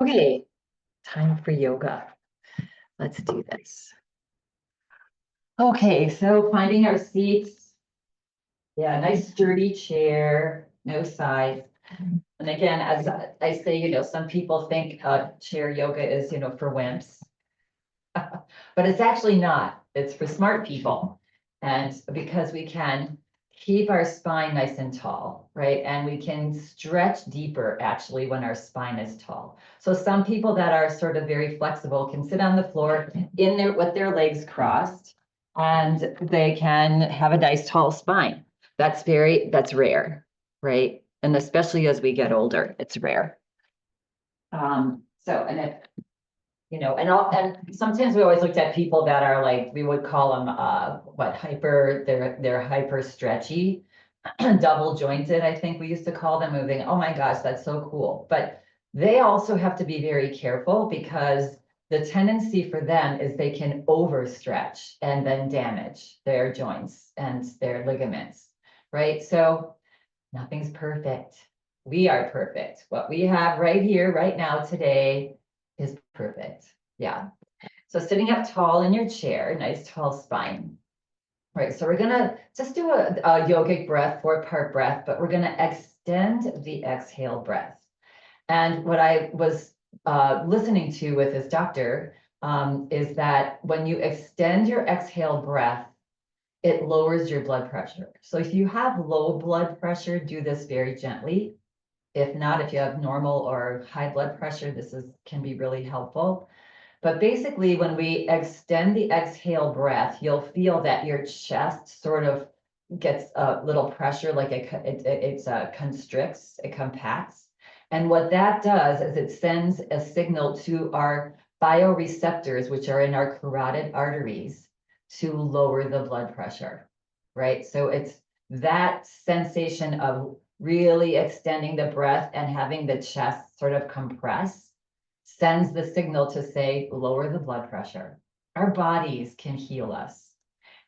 Okay, time for yoga. Let's do this. Okay, so finding our seats. Yeah, nice sturdy chair, no size. And again, as I say, some people think chair yoga is, for wimps. But it's actually not. It's for smart people. And because we can keep our spine nice and tall, right? And we can stretch deeper actually when our spine is tall. So some people that are sort of very flexible can sit on the floor in there with their legs crossed, and they can have a nice tall spine. That's rare, right? And especially as we get older, it's rare. And if and sometimes we always looked at people that are like, we would call them they're hyper stretchy, double jointed, I think we used to call them, moving. Oh my gosh, that's so cool. But they also have to be very careful, because the tendency for them is they can overstretch and then damage their joints and their ligaments, right? So nothing's perfect. We are perfect. What we have right here, right now, today is perfect. Yeah. So sitting up tall in your chair, nice tall spine. Right. So we're gonna just do a yogic breath, 4-part breath, but we're gonna extend the exhale breath. And what I was listening to with this doctor is that when you extend your exhale breath, it lowers your blood pressure. So if you have low blood pressure, do this very gently. If not, if you have normal or high blood pressure, can be really helpful. But basically, when we extend the exhale breath, you'll feel that your chest sort of gets a little pressure, like it constricts, it compacts. And what that does is it sends a signal to our bioreceptors, which are in our carotid arteries, to lower the blood pressure, right? So it's that sensation of really extending the breath and having the chest sort of compress sends the signal to say, lower the blood pressure. Our bodies can heal us.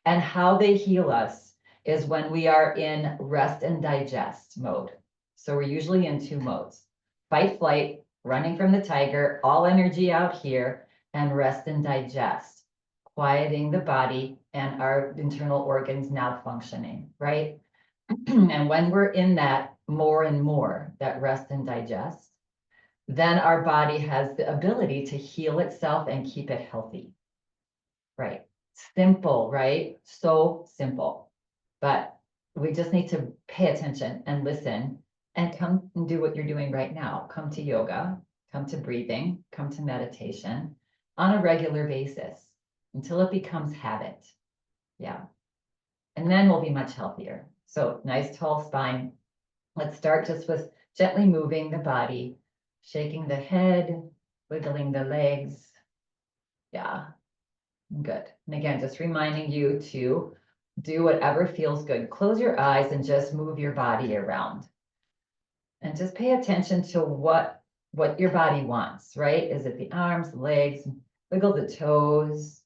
And how they heal us is when we are in rest and digest mode. So we're usually in 2 modes: fight, flight, running from the tiger, all energy out here, and rest and digest, quieting the body and our internal organs now functioning, right? And when we're in that more and more, that rest and digest, then our body has the ability to heal itself and keep it healthy. Right. Simple, right? So simple. But we just need to pay attention and listen and come and do what you're doing right now. Come to yoga, come to breathing, come to meditation on a regular basis until it becomes habit. Yeah. And then we'll be much healthier. So nice tall spine. Let's start just with gently moving the body, shaking the head, wiggling the legs. Yeah, good. And again, just reminding you to do whatever feels good. Close your eyes and just move your body around. And just pay attention to what your body wants, right? Is it the arms, the legs, wiggle the toes,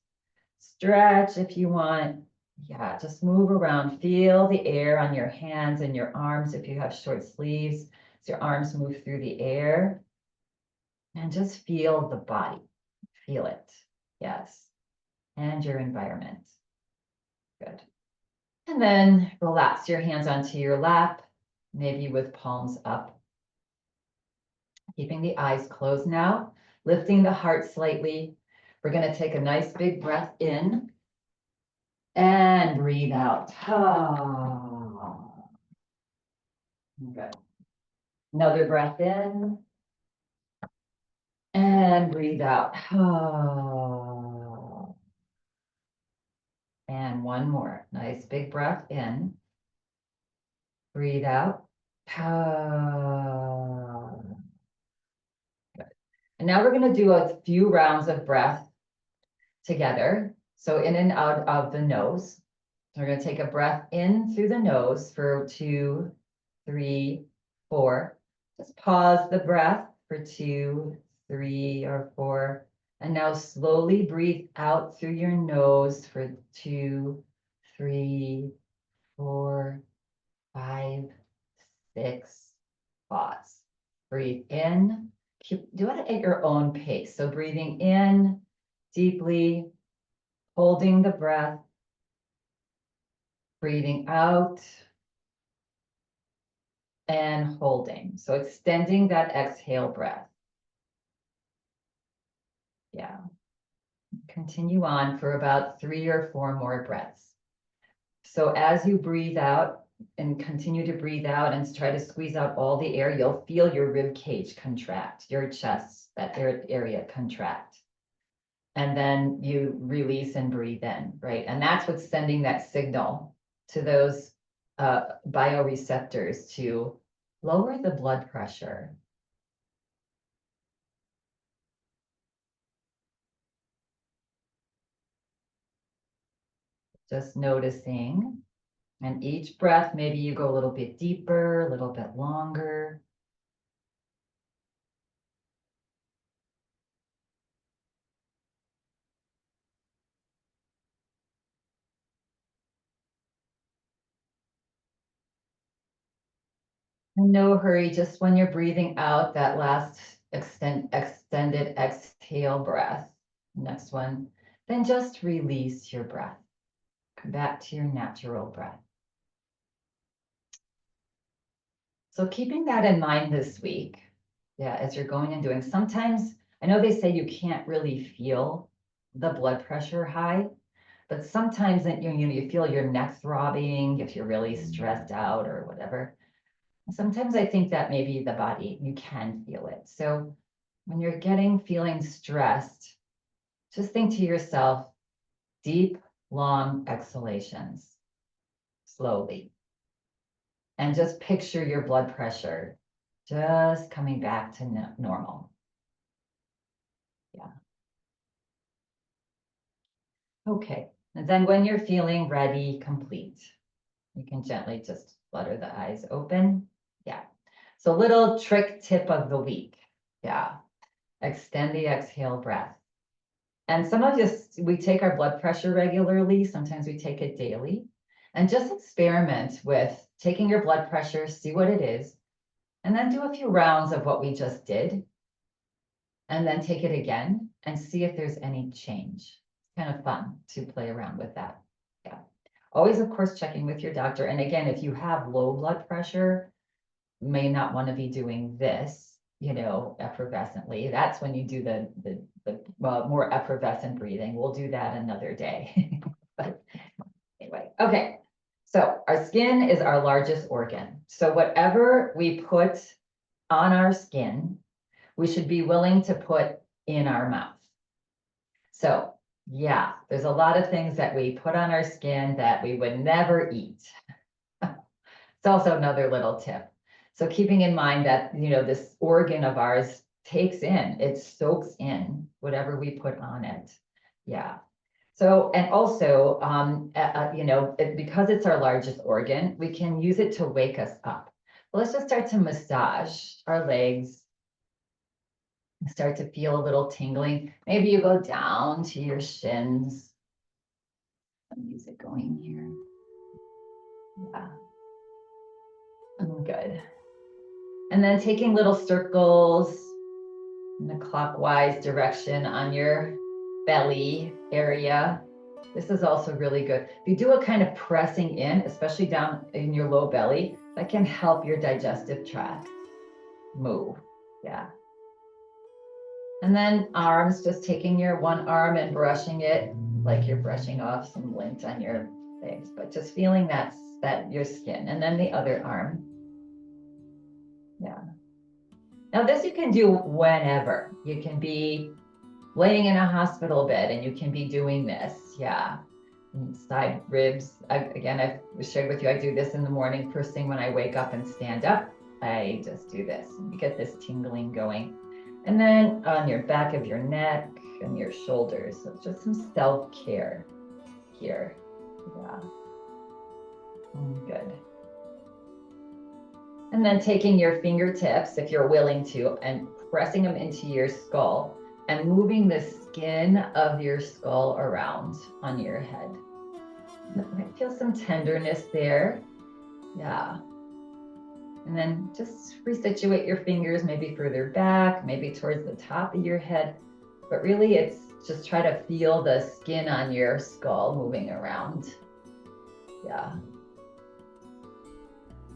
stretch if you want. Yeah, just move around. Feel the air on your hands and your arms if you have short sleeves. As your arms move through the air. And just feel the body. Feel it. Yes. And your environment. Good. And then relax your hands onto your lap, maybe with palms up. Keeping the eyes closed now, lifting the heart slightly. We're going to take a nice big breath in and breathe out. Good. Another breath in and breathe out. And one more. Nice big breath in. Breathe out. Good. And now we're going to do a few rounds of breath together. So in and out of the nose. So we're going to take a breath in through the nose for 2, 3, 4. Just pause the breath for 2, 3, or 4. And now slowly breathe out through your nose for 2, 3, 4, 5, 6. Pause. Breathe in. do it at your own pace. So breathing in deeply, holding the breath, breathing out, and holding. So extending that exhale breath. Yeah. Continue on for about 3 or 4 more breaths. So as you breathe out and continue to breathe out and try to squeeze out all the air, you'll feel your rib cage contract, your chest, that area contract. And then you release and breathe in, right? And that's what's sending that signal to those bioreceptors to lower the blood pressure. Just noticing. And each breath, maybe you go a little bit deeper, a little bit longer. And no hurry, just when you're breathing out, that last extended exhale breath. Next one, then just release your breath. Come back to your natural breath. So keeping that in mind this week, yeah, as you're going and doing, sometimes, I know they say you can't really feel the blood pressure high, but sometimes you feel your neck throbbing if you're really stressed out or whatever. Sometimes I think that maybe the body, you can feel it. So when you're feeling stressed, just think to yourself, deep, long exhalations, slowly. And just picture your blood pressure just coming back to normal. Yeah. Okay. And then when you're feeling ready, complete, you can gently just flutter the eyes open. Yeah. So little trick tip of the week. Yeah. Extend the exhale breath. And some of us, we take our blood pressure regularly. Sometimes we take it daily. And just experiment with taking your blood pressure, see what it is, and then do a few rounds of what we just did. And then take it again and see if there's any change. It's kind of fun to play around with that. Yeah. Always, of course, checking with your doctor. And again, if you have low blood pressure, you may not want to be doing this, effervescently. That's when you do the more effervescent breathing. We'll do that another day. But anyway, okay. So our skin is our largest organ. So whatever we put on our skin, we should be willing to put in our mouth. So yeah, there's a lot of things that we put on our skin that we would never eat. It's also another little tip. So keeping in mind that, this organ of ours it soaks in whatever we put on it. Yeah. So, and also, because it's our largest organ, we can use it to wake us up. Well, let's just start to massage our legs. Start to feel a little tingling. Maybe you go down to your shins. Some music going here. Yeah. Good. And then taking little circles in a clockwise direction on your belly area. This is also really good. If you do a kind of pressing in, especially down in your low belly, that can help your digestive tract move. Yeah. And then arms, just taking your one arm and brushing it like you're brushing off some lint on your legs, but just feeling that your skin. And then the other arm. Yeah. Now this you can do whenever. You can be laying in a hospital bed and you can be doing this. Yeah. Side ribs. Again, I've shared with you, I do this in the morning, first thing when I wake up and stand up, I just do this. You get this tingling going. And then on your back of your neck and your shoulders. So just some self-care here. Yeah. Good. And then taking your fingertips, if you're willing to, and pressing them into your skull and moving the skin of your skull around on your head. I feel some tenderness there. Yeah. And then just resituate your fingers, maybe further back, maybe towards the top of your head. But really it's just try to feel the skin on your skull moving around. Yeah.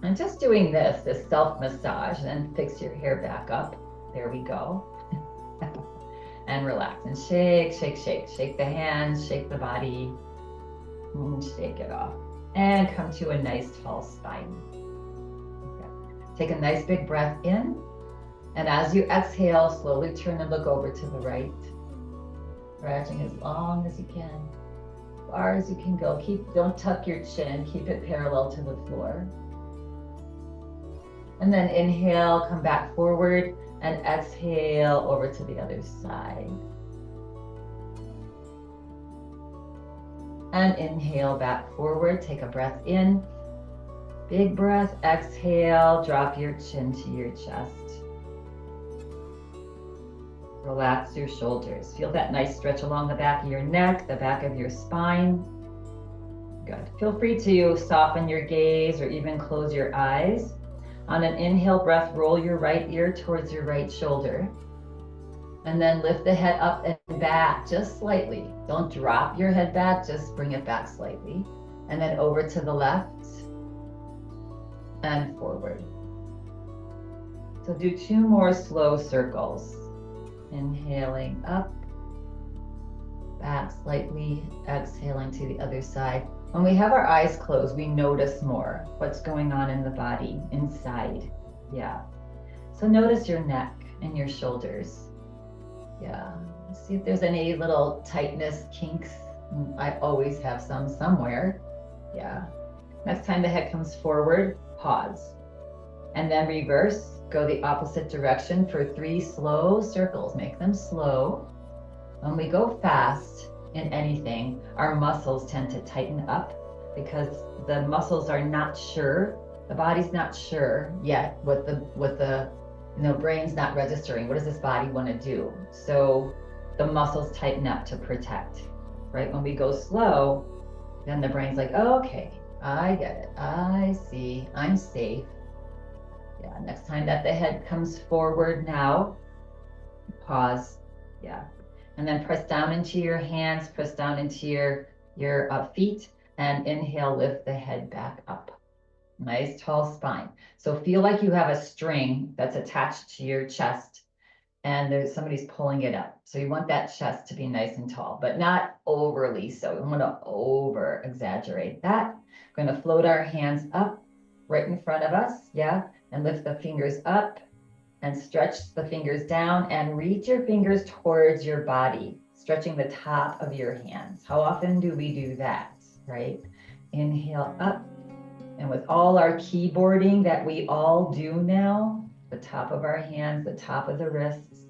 And just doing this self-massage, and fix your hair back up. There we go. And relax and shake, shake, shake. Shake the hands, shake the body, and shake it off. And come to a nice tall spine. Okay. Take a nice big breath in. And as you exhale, slowly turn and look over to the right. Stretching as long as you can, as far as you can go. Don't tuck your chin, keep it parallel to the floor. And then inhale, come back forward, and exhale over to the other side. And inhale back forward, take a breath in. Big breath, exhale, drop your chin to your chest. Relax your shoulders. Feel that nice stretch along the back of your neck, the back of your spine. Good. Feel free to soften your gaze or even close your eyes. On an inhale breath, roll your right ear towards your right shoulder. And then lift the head up and back just slightly. Don't drop your head back, just bring it back slightly. And then over to the left and forward. So do 2 more slow circles. Inhaling up, back slightly, exhaling to the other side. When we have our eyes closed, we notice more what's going on in the body, inside. Yeah. So notice your neck and your shoulders. Yeah. See if there's any little tightness, kinks. I always have some somewhere. Yeah. Next time the head comes forward, pause. And then reverse. Go the opposite direction for 3 slow circles. Make them slow. When we go fast in anything, our muscles tend to tighten up because the muscles are not sure. The body's not sure yet what the brain's not registering. What does this body want to do? So the muscles tighten up to protect, right? When we go slow, then the brain's like, oh, okay, I get it. I see, I'm safe. Yeah, next time that the head comes forward now, pause. Yeah. And then press down into your hands, press down into your feet, and inhale, lift the head back up. Nice tall spine. So feel like you have a string that's attached to your chest and somebody's pulling it up. So you want that chest to be nice and tall, but not overly so. We want to over exaggerate that. We're going to float our hands up right in front of us. Yeah. And lift the fingers up and stretch the fingers down and reach your fingers towards your body, stretching the top of your hands. How often do we do that, right? Inhale up. And with all our keyboarding that we all do now, the top of our hands, the top of the wrists,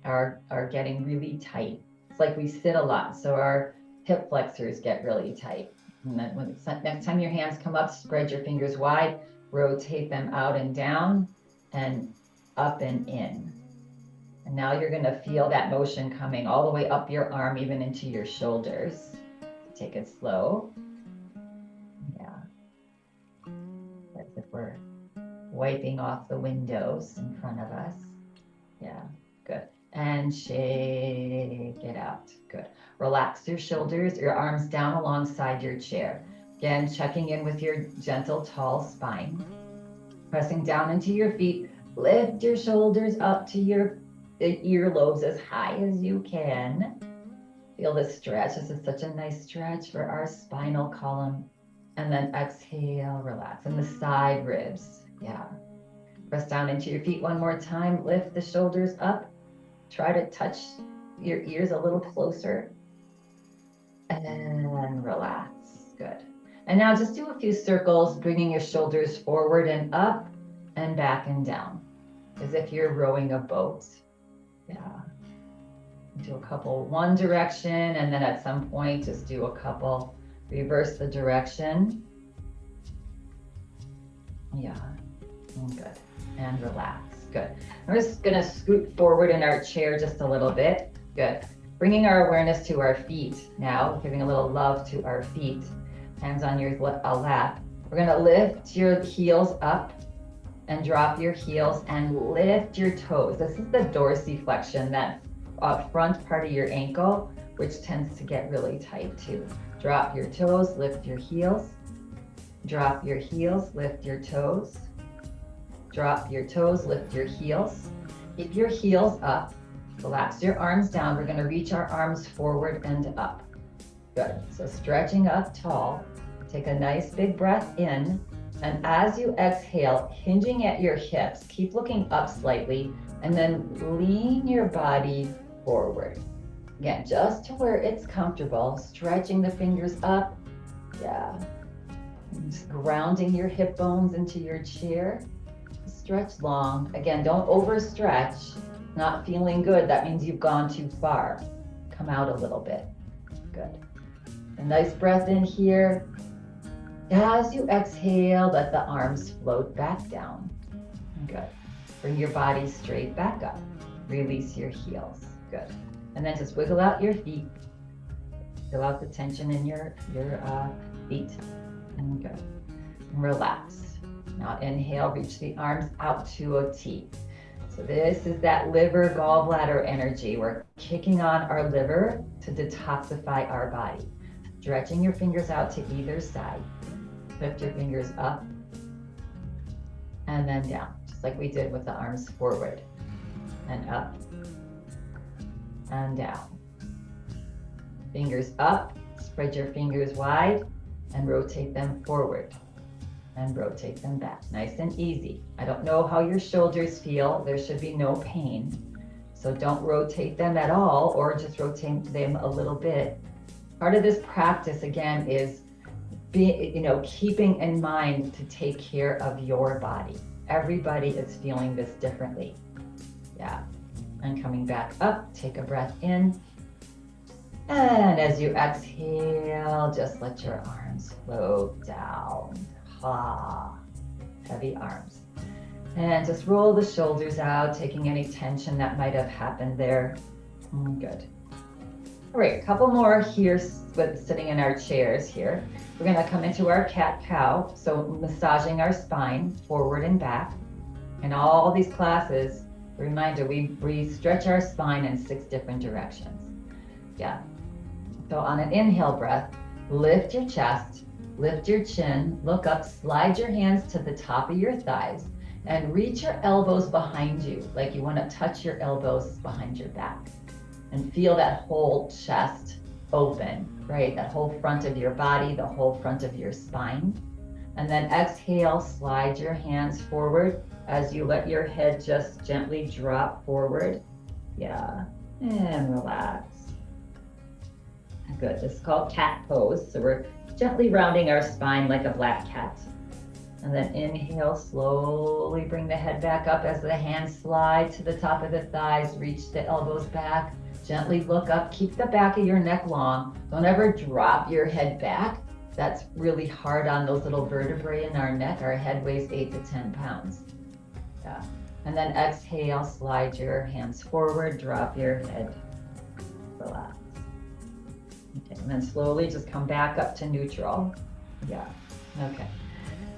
are getting really tight. It's like we sit a lot, so our hip flexors get really tight. And then next time your hands come up, spread your fingers wide, rotate them out and down and up and in. And now you're going to feel that motion coming all the way up your arm, even into your shoulders. Take it slow. Yeah. As if we're wiping off the windows in front of us. Yeah, good. And shake it out. Good. Relax your shoulders, your arms down alongside your chair. Again, checking in with your gentle, tall spine. Pressing down into your feet. Lift your shoulders up to your earlobes as high as you can. Feel this stretch. This is such a nice stretch for our spinal column. And then exhale, relax. And the side ribs. Yeah. Press down into your feet one more time. Lift the shoulders up. Try to touch your ears a little closer. And relax. Good. And now just do a few circles, bringing your shoulders forward and up and back and down, as if you're rowing a boat. Yeah. Do a couple one direction, and then at some point, just do a couple, reverse the direction. Yeah. Good. And relax. Good. We're just going to scoot forward in our chair just a little bit. Good. Bringing our awareness to our feet now, giving a little love to our feet. Hands on your lap. We're gonna lift your heels up and drop your heels and lift your toes. This is the dorsiflexion, that front part of your ankle, which tends to get really tight too. Drop your toes, lift your heels. Drop your heels, lift your toes. Drop your toes, lift your heels. Keep your heels up. Relax your arms down. We're gonna reach our arms forward and up. Good. So stretching up tall. Take a nice big breath in. And as you exhale, hinging at your hips, keep looking up slightly, and then lean your body forward. Again, just to where it's comfortable, stretching the fingers up. Yeah. And just grounding your hip bones into your chair. Stretch long. Again, don't overstretch. Not feeling good, that means you've gone too far. Come out a little bit. Good. A nice breath in here. As you exhale, let the arms float back down. Good. Bring your body straight back up. Release your heels. Good. And then just wiggle out your feet. Feel out the tension in your feet. And good. And relax. Now inhale, reach the arms out to a T. So this is that liver gallbladder energy. We're kicking on our liver to detoxify our body. Stretching your fingers out to either side. Lift your fingers up and then down, just like we did with the arms forward. And up and down. Fingers up, spread your fingers wide and rotate them forward and rotate them back. Nice and easy. I don't know how your shoulders feel. There should be no pain. So don't rotate them at all, or just rotate them a little bit. Part of this practice, again, is keeping in mind to take care of your body. Everybody is feeling this differently. Yeah. And coming back up, take a breath in. And as you exhale, just let your arms float down. Heavy arms. And just roll the shoulders out, taking any tension that might have happened there. Good. All right, a couple more here with sitting in our chairs here. We're gonna come into our cat-cow, so massaging our spine forward and back. In all these classes, a reminder, we stretch our spine in 6 different directions. Yeah. So on an inhale breath, lift your chest, lift your chin, look up, slide your hands to the top of your thighs, and reach your elbows behind you, like you wanna touch your elbows behind your back. And feel that whole chest open, right? That whole front of your body, the whole front of your spine. And then exhale, slide your hands forward as you let your head just gently drop forward. Yeah, and relax. Good, this is called cat pose. So we're gently rounding our spine like a black cat. And then inhale, slowly bring the head back up as the hands slide to the top of the thighs, reach the elbows back. Gently look up, keep the back of your neck long. Don't ever drop your head back. That's really hard on those little vertebrae in our neck. Our head weighs 8 to 10 pounds. Yeah. And then exhale, slide your hands forward, drop your head, relax. Okay, and then slowly just come back up to neutral. Yeah, okay.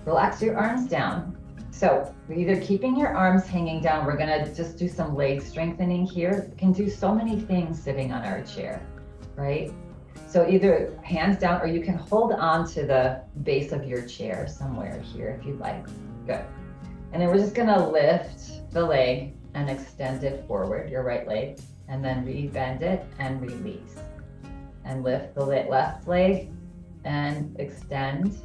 Relax your arms down. So we're either keeping your arms hanging down, we're gonna just do some leg strengthening here. We can do so many things sitting on our chair, right? So either hands down, or you can hold on to the base of your chair somewhere here if you'd like. Good. And then we're just gonna lift the leg and extend it forward, your right leg, and then rebend it and release. And lift the left leg and extend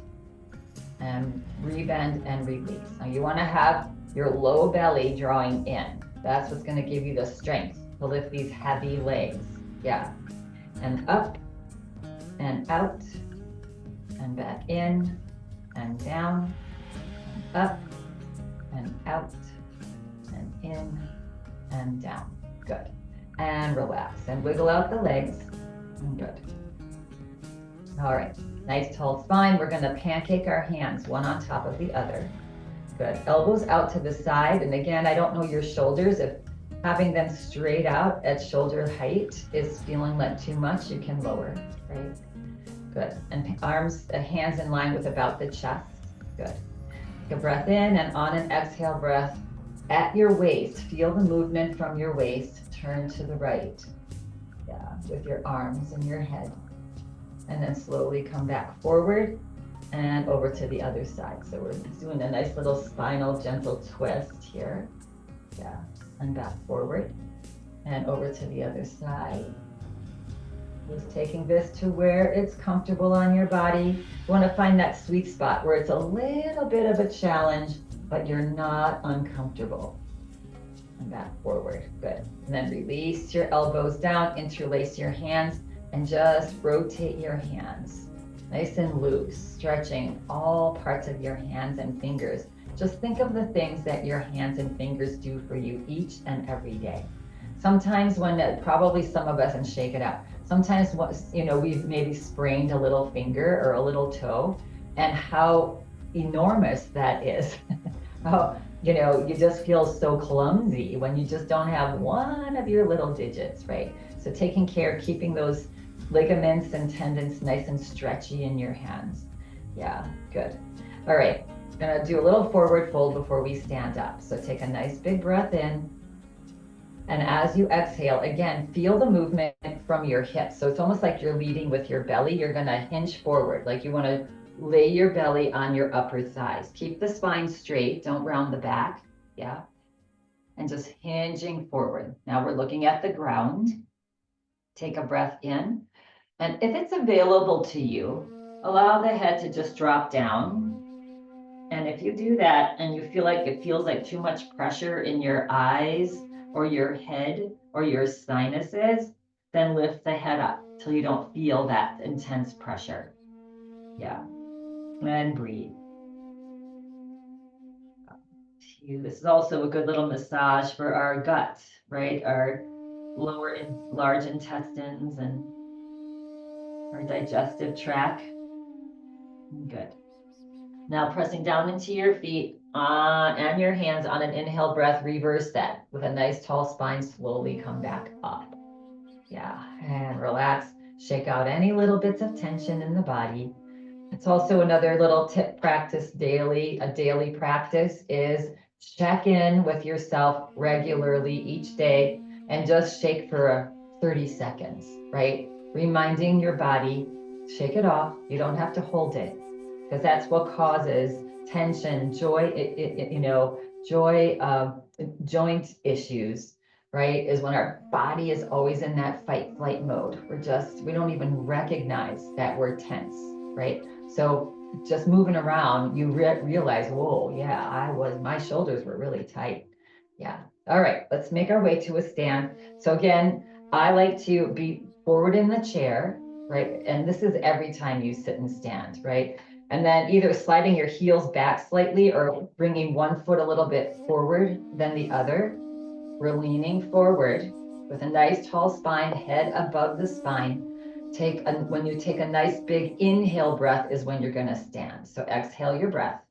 and rebend and release. Now you want to have your low belly drawing in. That's what's going to give you the strength to lift these heavy legs. Yeah. And up and out and back in and down and up and out and in and down. Good. And relax and wiggle out the legs. Good. All right. Nice tall spine. We're going to pancake our hands, one on top of the other. Good. Elbows out to the side. And again, I don't know your shoulders. If having them straight out at shoulder height is feeling like too much, you can lower, right? Good. And arms, hands in line with about the chest. Good. Take a breath in, and on an exhale breath, at your waist, feel the movement from your waist. Turn to the right. Yeah, with your arms and your head. And then slowly come back forward and over to the other side. So we're doing a nice little spinal gentle twist here. Yeah, and back forward and over to the other side. Just taking this to where it's comfortable on your body. You want to find that sweet spot where it's a little bit of a challenge, but you're not uncomfortable. And back forward, good. And then release your elbows down, interlace your hands, and just rotate your hands. Nice and loose, stretching all parts of your hands and fingers. Just think of the things that your hands and fingers do for you each and every day. Sometimes when, probably some of us, and shake it out. Sometimes, we've maybe sprained a little finger or a little toe, and how enormous that is. How, you just feel so clumsy when you just don't have one of your little digits, right? So taking care, keeping those ligaments and tendons nice and stretchy in your hands. Yeah, good. All right, I'm gonna do a little forward fold before we stand up. So take a nice big breath in. And as you exhale, again, feel the movement from your hips. So it's almost like you're leading with your belly. You're gonna hinge forward, like you wanna lay your belly on your upper thighs. Keep the spine straight, don't round the back, yeah? And just hinging forward. Now we're looking at the ground. Take a breath in. And if it's available to you, allow the head to just drop down. And if you do that and you feel like it feels like too much pressure in your eyes or your head or your sinuses, then lift the head up till you don't feel that intense pressure. Yeah. And breathe. This is also a good little massage for our gut, right? Our lower and large intestines and our digestive tract. Good. Now pressing down into your feet and your hands on an inhale breath, reverse that with a nice tall spine, slowly come back up. Yeah, and relax. Shake out any little bits of tension in the body. It's also another little tip practice daily. A daily practice is check in with yourself regularly each day and just shake for 30 seconds, right? Reminding your body, shake it off. You don't have to hold it because that's what causes tension, joint issues, right? Is when our body is always in that fight flight mode. We don't even recognize that we're tense, right? So just moving around, you realize, whoa, yeah, my shoulders were really tight. Yeah. All right, let's make our way to a stand. So again, I like to be forward in the chair, right? And this is every time you sit and stand, right? And then either sliding your heels back slightly or bringing one foot a little bit forward than the other. We're leaning forward with a nice tall spine, head above the spine. When you take a nice big inhale breath is when you're going to stand. So exhale your breath.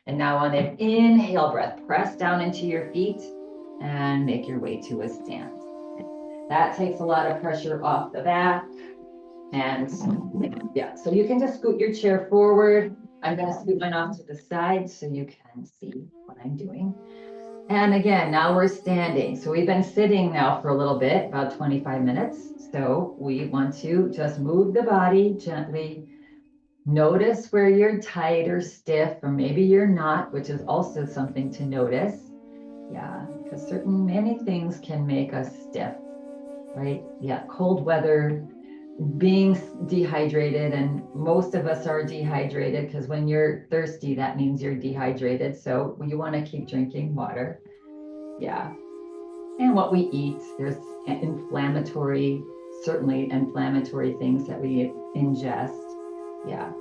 And now on an inhale breath, press down into your feet and make your way to a stand. That takes a lot of pressure off the back. And yeah, so you can just scoot your chair forward. I'm going to scoot mine off to the side so you can see what I'm doing. And again, now we're standing. So we've been sitting now for a little bit, about 25 minutes. So we want to just move the body gently. Notice where you're tight or stiff, or maybe you're not, which is also something to notice. Yeah, because many things can make us stiff, right? Yeah, cold weather, being dehydrated, and most of us are dehydrated because when you're thirsty, that means you're dehydrated. So you want to keep drinking water. Yeah. And what we eat, there's certainly inflammatory things that we ingest. Yeah.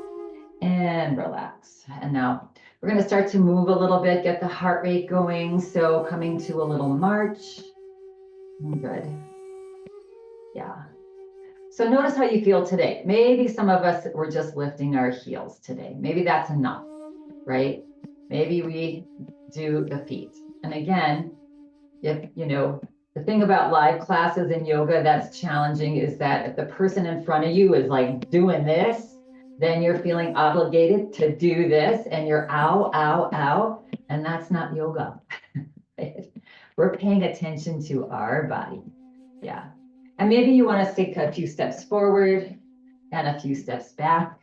And relax. And now we're going to start to move a little bit, get the heart rate going. So coming to a little march. Good. Yeah. So notice how you feel today. Maybe some of us were just lifting our heels today. Maybe that's enough, right? Maybe we do the feet. And again, the thing about live classes in yoga that's challenging is that if the person in front of you is like doing this, then you're feeling obligated to do this and you're ow, ow, ow, and that's not yoga. We're paying attention to our body. Yeah. And maybe you want to take a few steps forward and a few steps back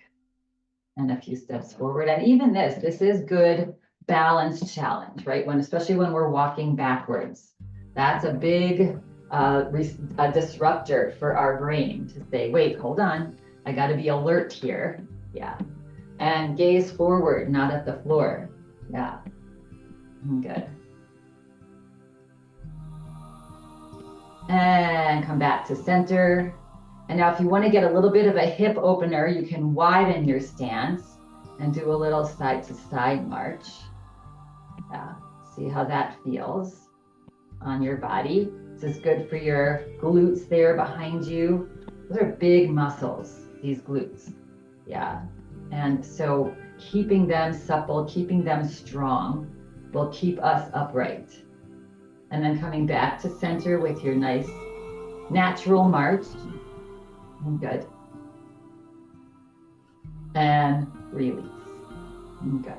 and a few steps forward. And even this is good balance challenge, right? Especially when we're walking backwards. That's a big a disruptor for our brain to say, wait, hold on. I got to be alert here. Yeah. And gaze forward, not at the floor. Yeah. Good. And come back to center. And now if you want to get a little bit of a hip opener, you can widen your stance and do a little side to side march. Yeah. See how that feels on your body. This is good for your glutes there behind you. Those are big muscles, these glutes. Yeah. And so keeping them supple, keeping them strong will keep us upright. And then coming back to center with your nice natural march. Good. And release. Good.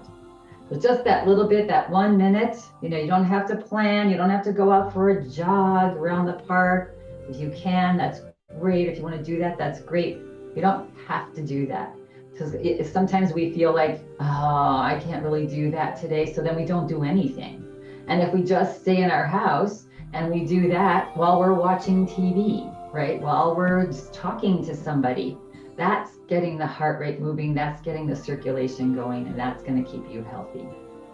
So just that little bit, that 1 minute, you don't have to plan. You don't have to go out for a jog around the park. If you can, that's great. If you want to do that, that's great. You don't have to do that. Because sometimes we feel like, oh, I can't really do that today. So then we don't do anything. And if we just stay in our house and we do that while we're watching TV, right? While we're just talking to somebody, that's getting the heart rate moving, that's getting the circulation going, and that's going to keep you healthy.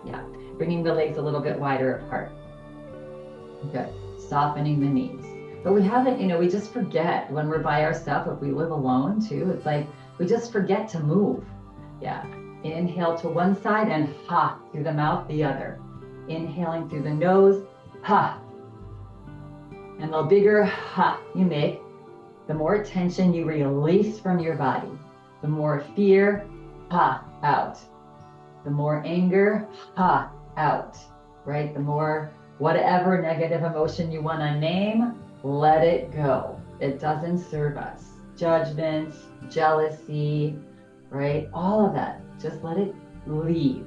Yeah. Bringing the legs a little bit wider apart. Good. Softening the knees. But we haven't, we just forget when we're by ourselves, if we live alone too, it's like we just forget to move. Yeah. Inhale to one side and ha, through the mouth, the other. Inhaling through the nose, ha. And the bigger ha you make, the more tension you release from your body. The more fear, ha, out. The more anger, ha, out, right? The more whatever negative emotion you want to name, let it go. It doesn't serve us. Judgment, jealousy, right? All of that, just let it leave.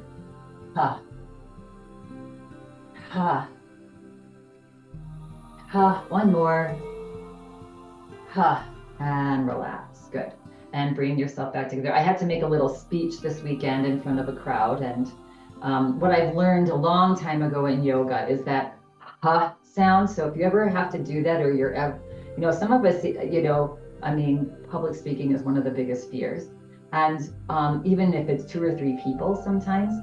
Ha. Ha. Ha. One more. Ha. And relax. Good. And bring yourself back together. I had to make a little speech this weekend in front of a crowd. And what I've learned a long time ago in yoga is that ha sound. So if you ever have to do that, or you're, some of us, public speaking is one of the biggest fears. And even if it's 2 or 3 people sometimes.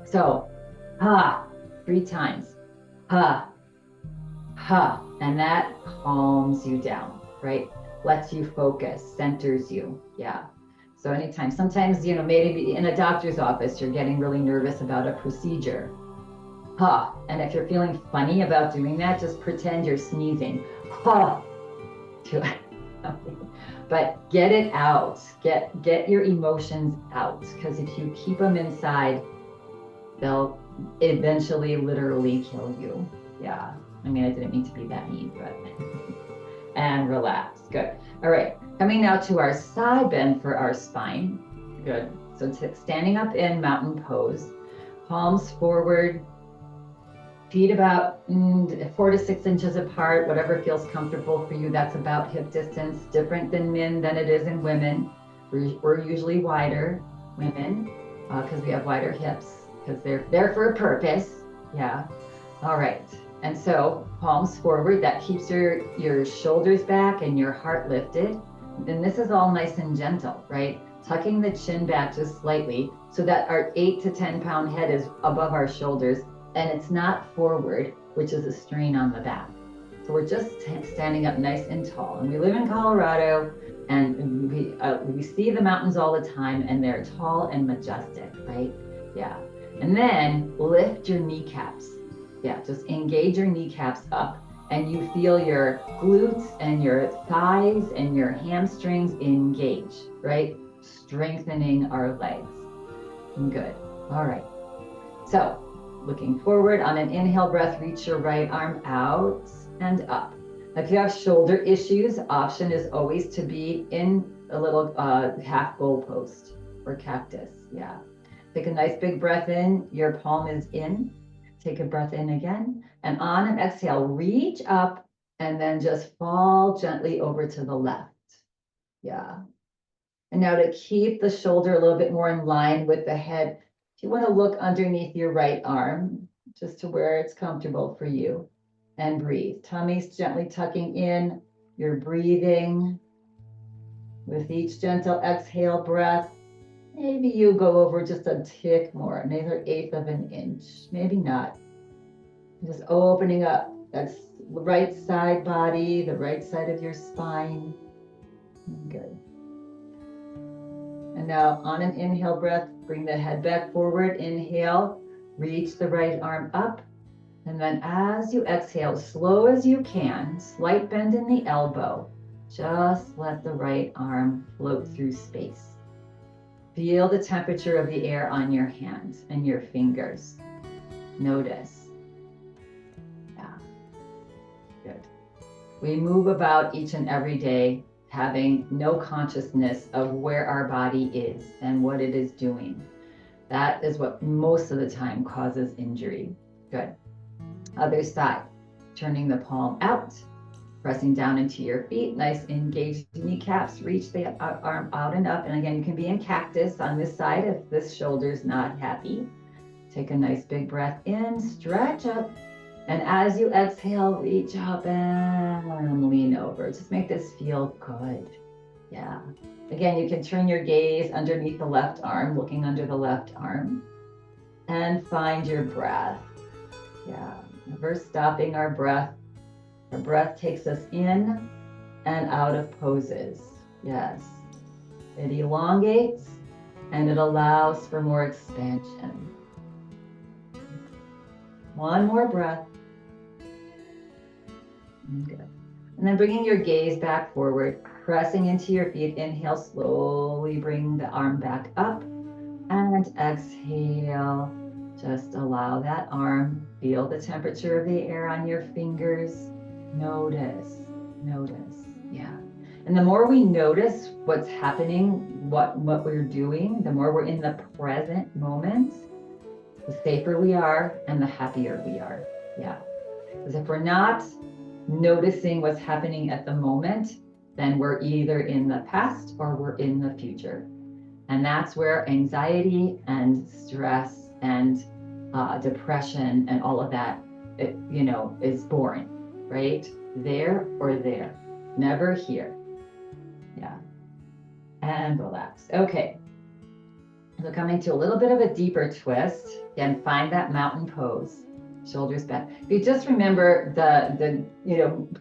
So ha. 3 times. Ha. Ha. And that calms you down, right? Lets you focus, centers you. Yeah. So anytime, sometimes, maybe in a doctor's office, you're getting really nervous about a procedure. Ha. And if you're feeling funny about doing that, just pretend you're sneezing. Ha. But get it out. Get your emotions out. Because if you keep them inside, they'll eventually literally kill you. Yeah. I didn't mean to be that mean, but and relax. Good. All right. Coming now to our side bend for our spine. Good. So standing up in mountain pose, palms forward, feet about 4 to 6 inches apart, whatever feels comfortable for you. That's about hip distance, different than men than it is in women. We're usually wider, women, because we have wider hips, because they're there for a purpose. Yeah. All right. And so palms forward, that keeps your shoulders back and your heart lifted. And this is all nice and gentle, right? Tucking the chin back just slightly so that our 8 to 10 pound head is above our shoulders and it's not forward, which is a strain on the back. So we're just standing up nice and tall. And we live in Colorado and we see the mountains all the time and they're tall and majestic, right? Yeah. And then lift your kneecaps. Yeah, just engage your kneecaps up and you feel your glutes and your thighs and your hamstrings engage, right? Strengthening our legs. Good. All right. So looking forward on an inhale breath, reach your right arm out and up. If you have shoulder issues, option is always to be in a little half goalpost or cactus. Yeah. Take a nice big breath in. Your palm is in. Take a breath in again. And on an exhale, reach up and then just fall gently over to the left. Yeah. And now to keep the shoulder a little bit more in line with the head, if you want to look underneath your right arm, just to where it's comfortable for you, and breathe. Tummy's gently tucking in. You're breathing. With each gentle exhale breath, maybe you go over just a tick more, maybe an eighth of an inch, maybe not. Just opening up. That's the right side body, the right side of your spine. Good. And now on an inhale breath, bring the head back forward. Inhale, reach the right arm up. And then as you exhale, slow as you can, slight bend in the elbow. Just let the right arm float through space. Feel the temperature of the air on your hands and your fingers. Notice. Yeah, good. We move about each and every day having no consciousness of where our body is and what it is doing. That is what most of the time causes injury. Good. Other side, turning the palm out, pressing down into your feet, nice engaged kneecaps, reach the arm out and up. And again, you can be in cactus on this side if this shoulder's not happy. Take a nice big breath in, stretch up. And as you exhale, reach up and lean over. Just make this feel good. Yeah. Again, you can turn your gaze underneath the left arm, looking under the left arm, and find your breath. Yeah. Never stopping our breath. Our breath takes us in and out of poses. Yes. It elongates and it allows for more expansion. One more breath. Good. And then bringing your gaze back forward, pressing into your feet. Inhale, slowly bring the arm back up. And exhale. Just allow that arm, feel the temperature of the air on your fingers. Notice, yeah. And the more we notice what's happening, what we're doing, the more we're in the present moment, the safer we are and the happier we are, yeah. Because if we're not noticing what's happening at the moment, then we're either in the past or we're in the future. And that's where anxiety and stress and depression and all of that, is born, right? There or there, never here. Yeah. And relax. Okay. So coming to a little bit of a deeper twist. Again, find that mountain pose. Shoulders back. If you just remember the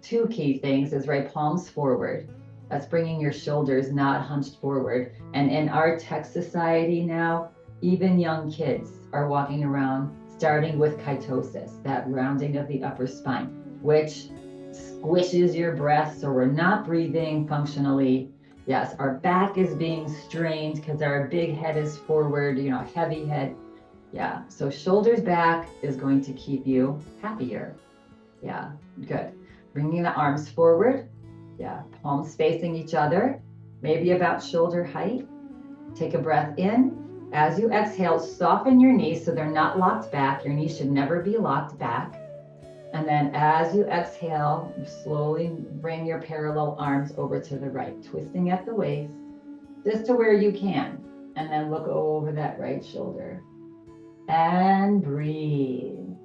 two key things is right, palms forward. That's bringing your shoulders not hunched forward. And in our tech society now, even young kids are walking around starting with kytosis, that rounding of the upper spine, which squishes your breath. So we're not breathing functionally. Yes, our back is being strained because our big head is forward, heavy head. Yeah, so shoulders back is going to keep you happier. Yeah, good. Bringing the arms forward. Yeah, palms facing each other, maybe about shoulder height. Take a breath in. As you exhale, soften your knees so they're not locked back. Your knees should never be locked back. And then as you exhale, slowly bring your parallel arms over to the right, twisting at the waist, just to where you can. And then look over that right shoulder. And breathe.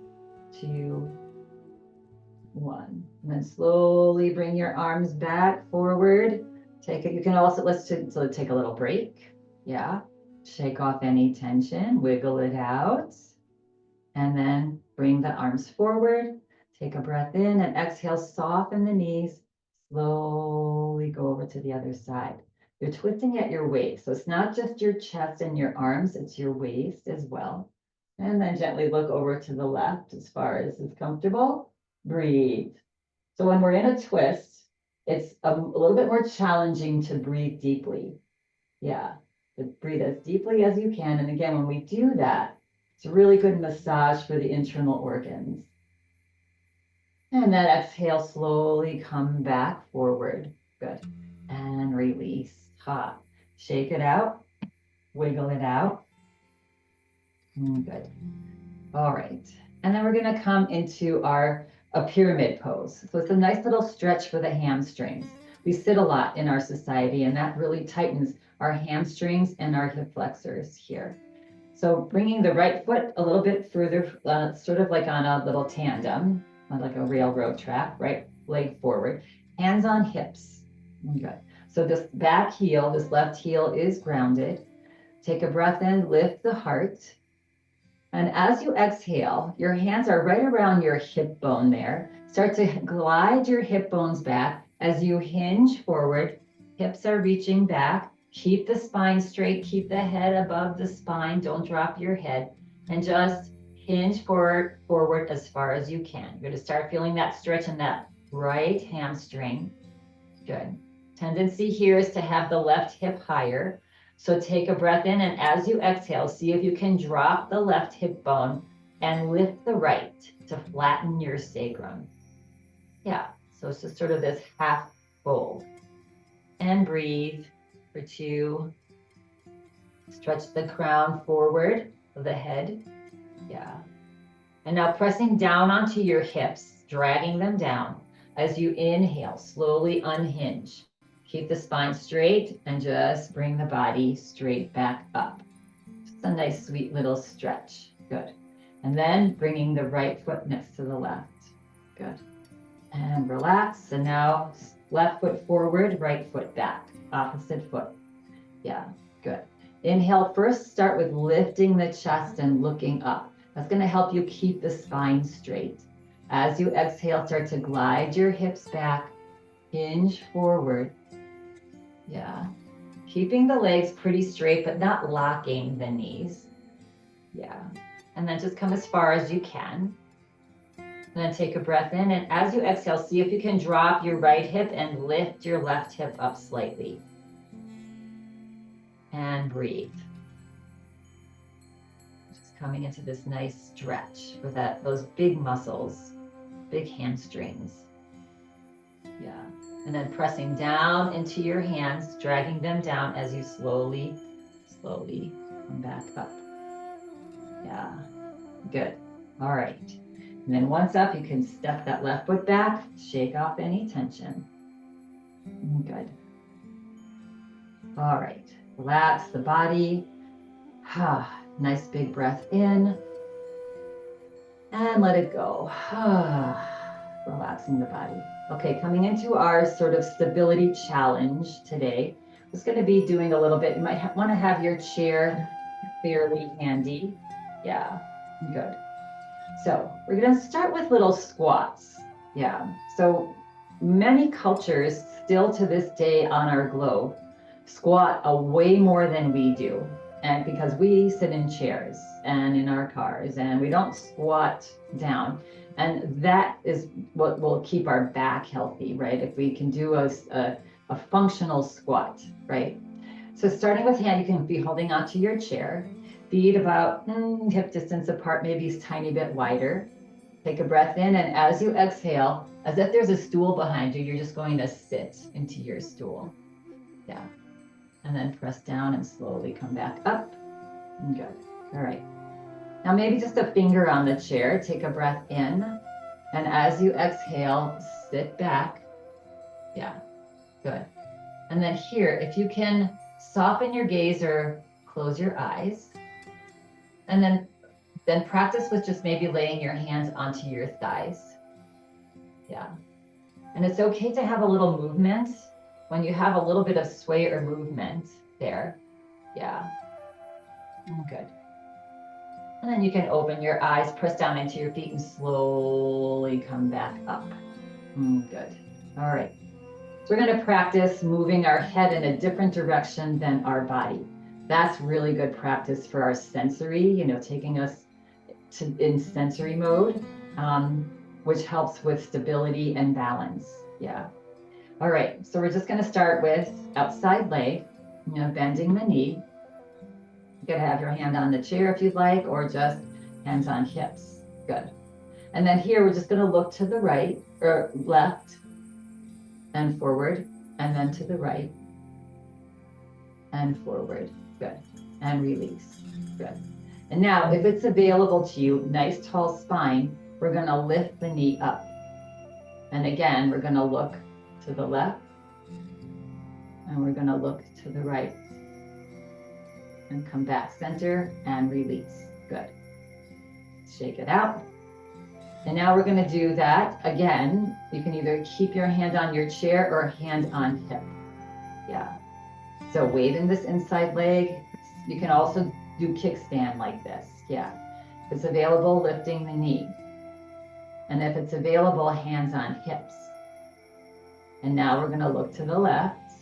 2, 1. And then slowly bring your arms back forward. Take it. You can also, let's take a little break. Yeah. Shake off any tension, wiggle it out. And then bring the arms forward. Take a breath in and exhale, soften the knees. Slowly go over to the other side. You're twisting at your waist. So it's not just your chest and your arms, it's your waist as well. And then gently look over to the left as far as is comfortable. Breathe. So when we're in a twist, it's a little bit more challenging to breathe deeply. Yeah, to breathe as deeply as you can. And again, when we do that, it's a really good massage for the internal organs. And then exhale, slowly come back forward. Good. And release. Ha. Shake it out, wiggle it out. Good. All right. And then we're going to come into a pyramid pose. So it's a nice little stretch for the hamstrings. We sit a lot in our society, and that really tightens our hamstrings and our hip flexors here. So bringing the right foot a little bit further, sort of like on a little tandem, like a railroad track, right leg forward, hands on hips. Good. So this back heel, this left heel is grounded. Take a breath in, lift the heart. And as you exhale, your hands are right around your hip bone there. Start to glide your hip bones back as you hinge forward. Hips are reaching back. Keep the spine straight. Keep the head above the spine. Don't drop your head. And just hinge forward as far as you can. You're going to start feeling that stretch in that right hamstring. Good. Tendency here is to have the left hip higher. So take a breath in, and as you exhale, see if you can drop the left hip bone and lift the right to flatten your sacrum. Yeah, so it's just sort of this half fold. And breathe for 2. Stretch the crown forward of the head. Yeah. And now pressing down onto your hips, dragging them down. As you inhale, slowly unhinge. Keep the spine straight and just bring the body straight back up. Just a nice, sweet little stretch. Good. And then bringing the right foot next to the left. Good. And relax. And now left foot forward, right foot back. Opposite foot. Yeah, good. Inhale first. Start with lifting the chest and looking up. That's going to help you keep the spine straight. As you exhale, start to glide your hips back. Hinge forward. Yeah. Keeping the legs pretty straight, but not locking the knees. Yeah. And then just come as far as you can. And then take a breath in. And as you exhale, see if you can drop your right hip and lift your left hip up slightly. And breathe. Just coming into this nice stretch for those big muscles, big hamstrings. Yeah. And then pressing down into your hands, dragging them down as you slowly come back up. Yeah, good. All right. And then once up, you can step that left foot back, shake off any tension. Good. All right. Relax the body. Nice big breath in. And let it go. Relaxing the body. Okay, coming into our sort of stability challenge today. It's going to be doing a little bit. You might want to have your chair fairly handy. Yeah, good. So we're going to start with little squats. Yeah, so many cultures still to this day on our globe squat way more than we do. And because we sit in chairs and in our cars and we don't squat down. And that is what will keep our back healthy, right? If we can do a functional squat, right? So starting with hand, you can be holding onto your chair, feet about hip distance apart, maybe a tiny bit wider. Take a breath in, and as you exhale, as if there's a stool behind you, you're just going to sit into your stool. Yeah. And then press down and slowly come back up. Good. All right. Now maybe just a finger on the chair. Take a breath in. And as you exhale, sit back. Yeah, good. And then here, if you can soften your gaze or close your eyes. And then practice with just maybe laying your hands onto your thighs. Yeah. And it's okay to have a little movement when you have a little bit of sway or movement there. Yeah. Good. And then you can open your eyes, press down into your feet, and slowly come back up. Good. All right. So we're going to practice moving our head in a different direction than our body. That's really good practice for our sensory, taking us in sensory mode, which helps with stability and balance. Yeah. All right. So we're just going to start with outside leg, bending the knee. You can have your hand on the chair if you'd like, or just hands on hips. Good. And then here, we're just going to look to the right or left and forward, and then to the right. and forward. Good. And release. Good. And now if it's available to you, nice tall spine, we're going to lift the knee up. And again, we're going to look to the left and we're going to look to the right and come back center and release. Good. Shake it out. And now we're going to do that again. You can either keep your hand on your chair or hand on hip. Yeah. So waving this inside leg. You can also do kickstand like this. Yeah. If it's available, lifting the knee. And if it's available, hands on hips. And now we're going to look to the left.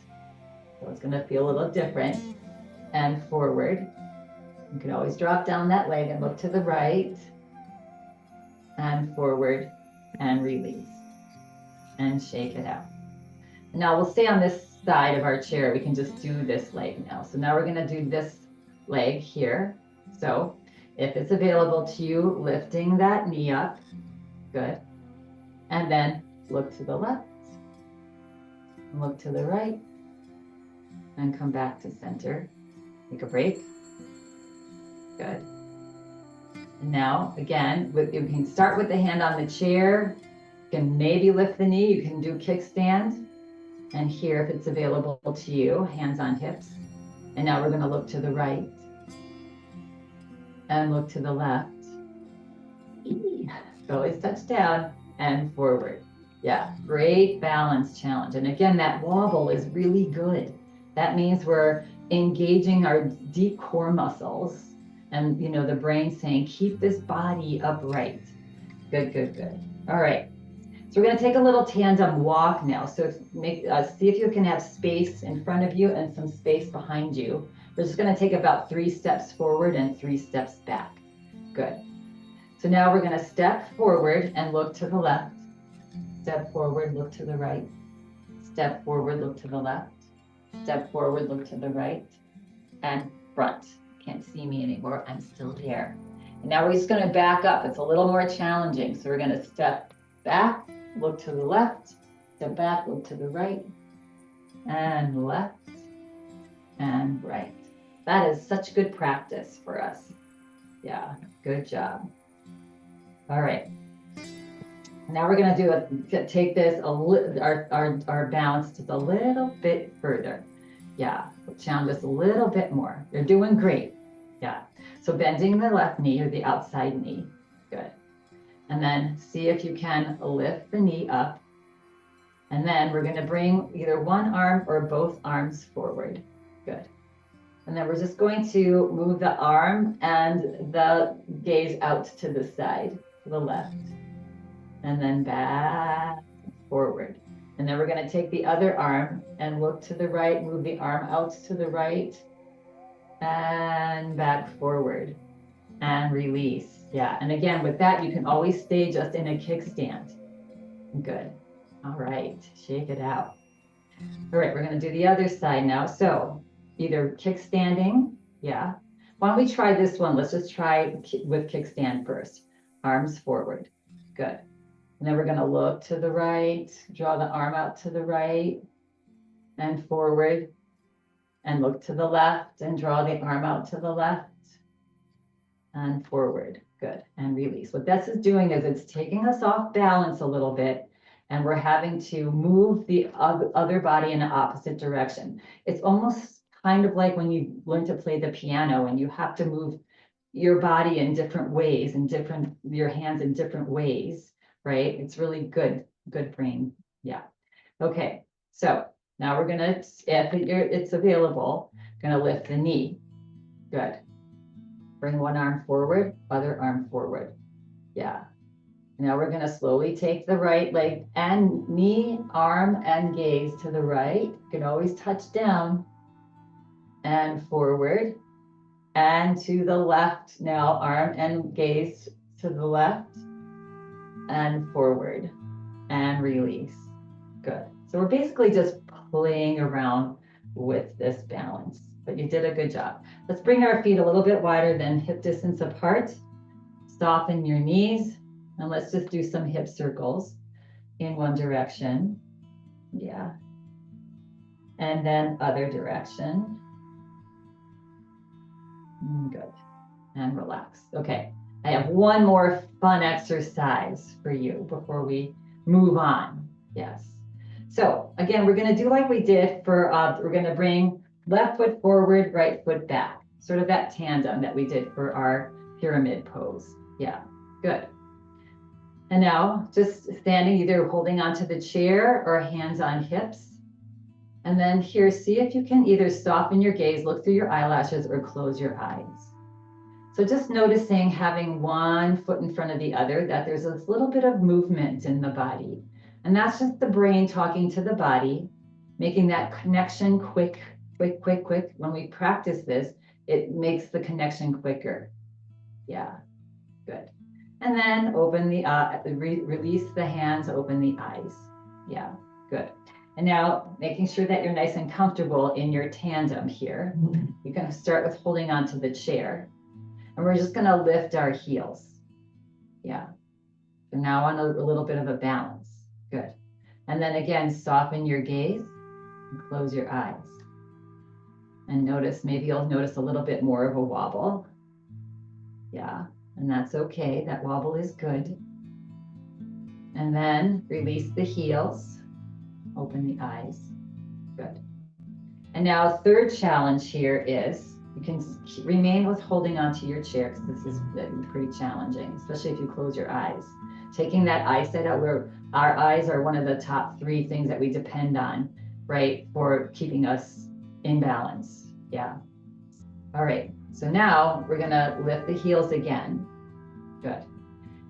So it's going to feel a little different. And forward. You can always drop down that leg and look to the right. And forward and release. And shake it out. Now we'll stay on this side of our chair. We can just do this leg now. So now we're going to do this leg here. So if it's available to you, lifting that knee up. Good. And then look to the left. Look to the right. And come back to center. Take a break. Good. And now, again, you can start with the hand on the chair. You can maybe lift the knee. You can do kickstand. And here, if it's available to you, hands on hips. And now we're going to look to the right. And look to the left. Always touch down and forward. Yeah, great balance challenge. And again, that wobble is really good. That means we're engaging our deep core muscles. And, you know, the brain saying, keep this body upright. Good, good, good. All right. So we're going to take a little tandem walk now. So see if you can have space in front of you and some space behind you. We're just going to take about 3 steps forward and 3 steps back. Good. So now we're going to step forward and look to the left. Step forward, look to the right. Step forward, look to the left. Step forward, look to the right. And front. Can't see me anymore. I'm still there. And now we're just going to back up. It's a little more challenging. So we're going to step back, look to the left, step back, look to the right, and left, and right. That is such good practice for us. Yeah, good job. All right. Now we're going to take this, our balance just a little bit further. Yeah, challenge just a little bit more. You're doing great. Yeah. So bending the left knee or the outside knee. Good. And then see if you can lift the knee up. And then we're going to bring either one arm or both arms forward. Good. And then we're just going to move the arm and the gaze out to the side, to the left. And then back, forward. And then we're going to take the other arm and look to the right, move the arm out to the right, and back forward, and release. Yeah, and again, with that, you can always stay just in a kickstand. Good. All right, shake it out. All right, we're going to do the other side now. So either kickstanding, yeah. Why don't we try this one? Let's just try with kickstand first. Arms forward. Good. And then we're going to look to the right, draw the arm out to the right and forward, and look to the left and draw the arm out to the left and forward. Good. And release. What this is doing is it's taking us off balance a little bit, and we're having to move the other body in an opposite direction. It's almost kind of like when you learn to play the piano and you have to move your body in different ways and your hands in different ways. Right? It's really good brain. Yeah. Okay. So now we're going to, if it's available, going to lift the knee. Good. Bring one arm forward, other arm forward. Yeah. Now we're going to slowly take the right leg and knee, arm, and gaze to the right. You can always touch down and forward and to the left. Now arm and gaze to the left. And forward and release. Good. So we're basically just playing around with this balance, but you did a good job. Let's bring our feet a little bit wider than hip distance apart. Soften your knees, and let's just do some hip circles in one direction. Yeah. And then other direction. Good. And relax. Okay. I have one more fun exercise for you before we move on. Yes. So again, we're going to do like we did for, we're going to bring left foot forward, right foot back. Sort of that tandem that we did for our pyramid pose. Yeah, good. And now just standing, either holding onto the chair or hands on hips. And then here, see if you can either soften your gaze, look through your eyelashes, or close your eyes. So just noticing having one foot in front of the other, that there's this little bit of movement in the body. And that's just the brain talking to the body, making that connection quick. When we practice this, it makes the connection quicker. Yeah, good. And then open the, release the hands, open the eyes. Yeah, good. And now making sure that you're nice and comfortable in your tandem here. You can start with holding onto the chair. And we're just going to lift our heels. Yeah. So now on a little bit of a balance. Good. And then again, soften your gaze and close your eyes. And notice, maybe you'll notice a little bit more of a wobble. Yeah. And that's okay. That wobble is good. And then release the heels. Open the eyes. Good. And now third challenge here is you can remain with holding onto your chair because this is pretty challenging, especially if you close your eyes. Taking that eyesight out, where our eyes are one of the top 3 things that we depend on, right, for keeping us in balance. Yeah. All right. So now we're going to lift the heels again. Good.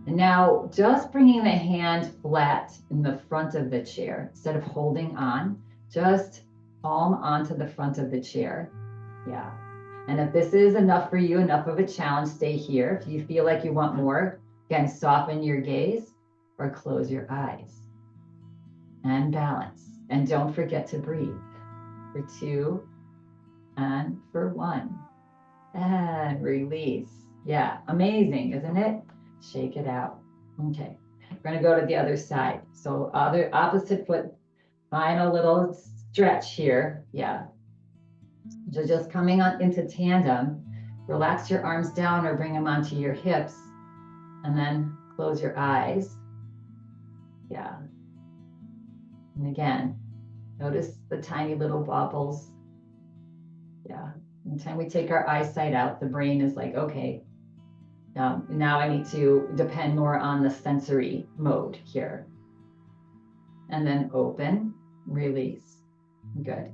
And now just bringing the hand flat in the front of the chair instead of holding on, just palm onto the front of the chair. Yeah. And if this is enough for you, enough of a challenge, stay here. If you feel like you want more, again, soften your gaze or close your eyes and balance. And don't forget to breathe for 2 and for 1 and release. Yeah, amazing, isn't it? Shake it out. Okay, we're going to go to the other side. So opposite foot, final little stretch here. Yeah. So just coming on into tandem, relax your arms down or bring them onto your hips and then close your eyes. Yeah. And again, notice the tiny little bobbles. Yeah. Anytime we take our eyesight out, the brain is like, okay, now I need to depend more on the sensory mode here. And then open, release. Good.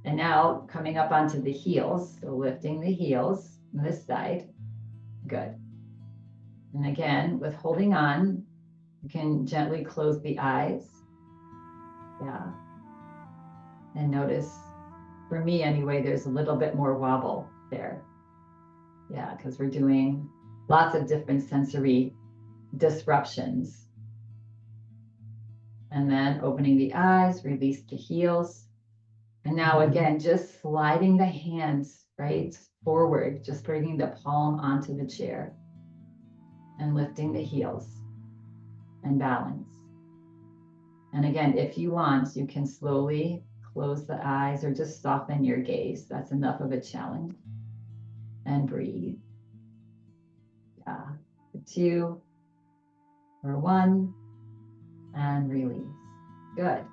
And now coming up onto the heels, so lifting the heels on this side. Good. And again, with holding on, you can gently close the eyes. Yeah. And notice, for me anyway, there's a little bit more wobble there. Yeah, because we're doing lots of different sensory disruptions. And then opening the eyes, release the heels. And now again, just sliding the hands right forward, just bringing the palm onto the chair and lifting the heels and balance. And again, if you want, you can slowly close the eyes or just soften your gaze. That's enough of a challenge. And breathe. Yeah, for 2 or 1 and release. Good.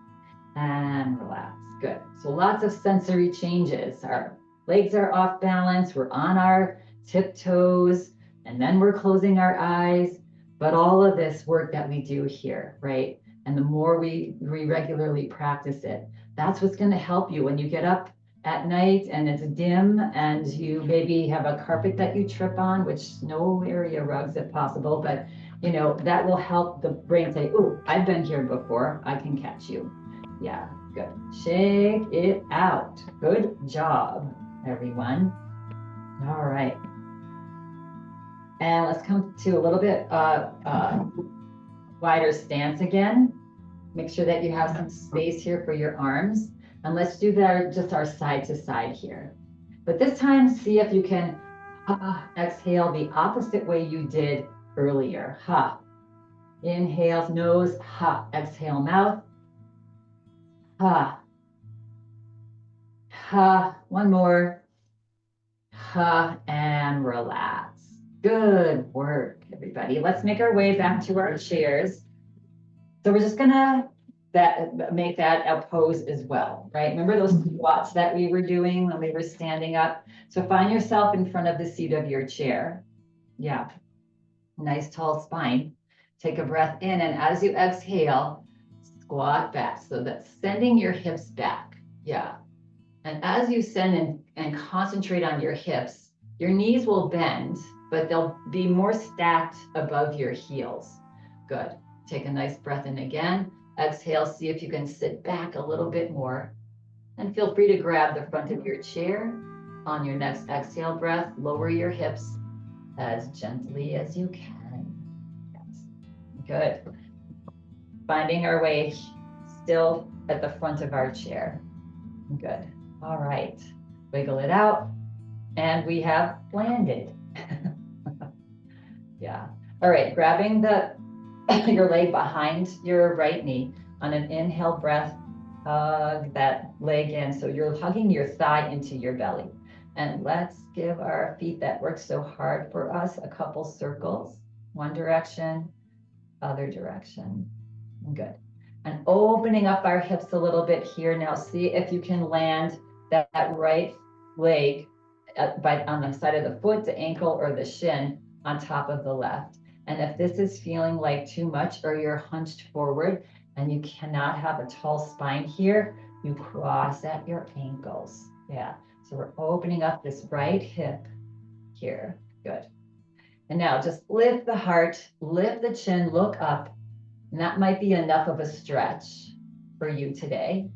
And relax. Good. So lots of sensory changes. Our legs are off balance. We're on our tiptoes, and then we're closing our eyes. But all of this work that we do here, right? And the more we regularly practice it, that's what's going to help you when you get up at night and it's dim and you maybe have a carpet that you trip on, which no area rugs if possible, but you know, that will help the brain say, oh, I've been here before. I can catch you. Yeah, good. Shake it out. Good job, everyone. All right. And let's come to a little bit wider stance again. Make sure that you have some space here for your arms. And let's do that just our side to side here. But this time, see if you can exhale the opposite way you did earlier. Ha. Inhale, nose, ha. Exhale, mouth. Ha. Ha. One more. And relax. Good work, everybody. Let's make our way back to our chairs. So we're just gonna make that a pose as well, right? Remember those squats that we were doing when we were standing up? So find yourself in front of the seat of your chair. Yeah, nice tall spine. Take a breath in, and as you exhale, squat back. So that's sending your hips back. Yeah. And as you send and concentrate on your hips, your knees will bend, but they'll be more stacked above your heels. Good. Take a nice breath in again. Exhale, see if you can sit back a little bit more. And feel free to grab the front of your chair. On your next exhale breath, lower your hips as gently as you can. Yes. Good. Finding our way still at the front of our chair. Good. All right. Wiggle it out. And we have landed. Yeah. All right. Grabbing your leg behind your right knee. On an inhale breath, hug that leg in. So you're hugging your thigh into your belly. And let's give our feet that work so hard for us a couple circles. One direction, other direction. Good. And opening up our hips a little bit here. Now see if you can land that right leg on the side of the foot, the ankle, or the shin on top of the left. And if this is feeling like too much or you're hunched forward and you cannot have a tall spine here, you cross at your ankles. Yeah. So we're opening up this right hip here. Good. And now just lift the heart, lift the chin, look up. And that might be enough of a stretch for you today.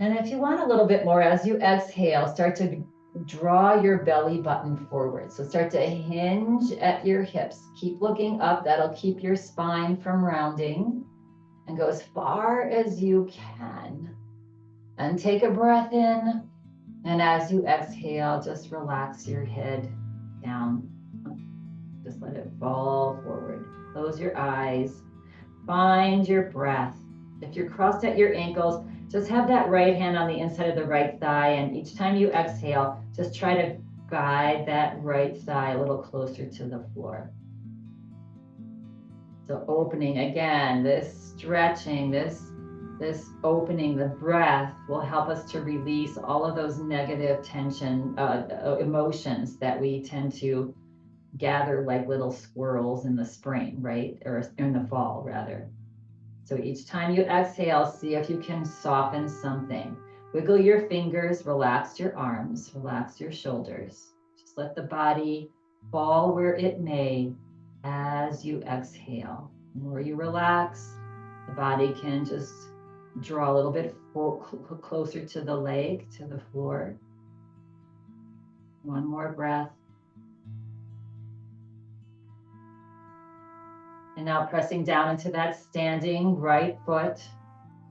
And if you want a little bit more, as you exhale, start to draw your belly button forward. So start to hinge at your hips. Keep looking up. That'll keep your spine from rounding. And go as far as you can. And take a breath in. And as you exhale, just relax your head down. Just let it fall forward. Close your eyes. Find your breath. If you're crossed at your ankles, just have that right hand on the inside of the right thigh. And each time you exhale, just try to guide that right thigh a little closer to the floor. So opening again, this stretching, this opening, the breath will help us to release all of those negative tension, emotions that we tend to gather like little squirrels in the spring, right? Or in the fall, rather. So each time you exhale, see if you can soften something. Wiggle your fingers, relax your arms, relax your shoulders. Just let the body fall where it may as you exhale. The more you relax, the body can just draw a little bit closer to the leg, to the floor. One more breath. And now pressing down into that standing right foot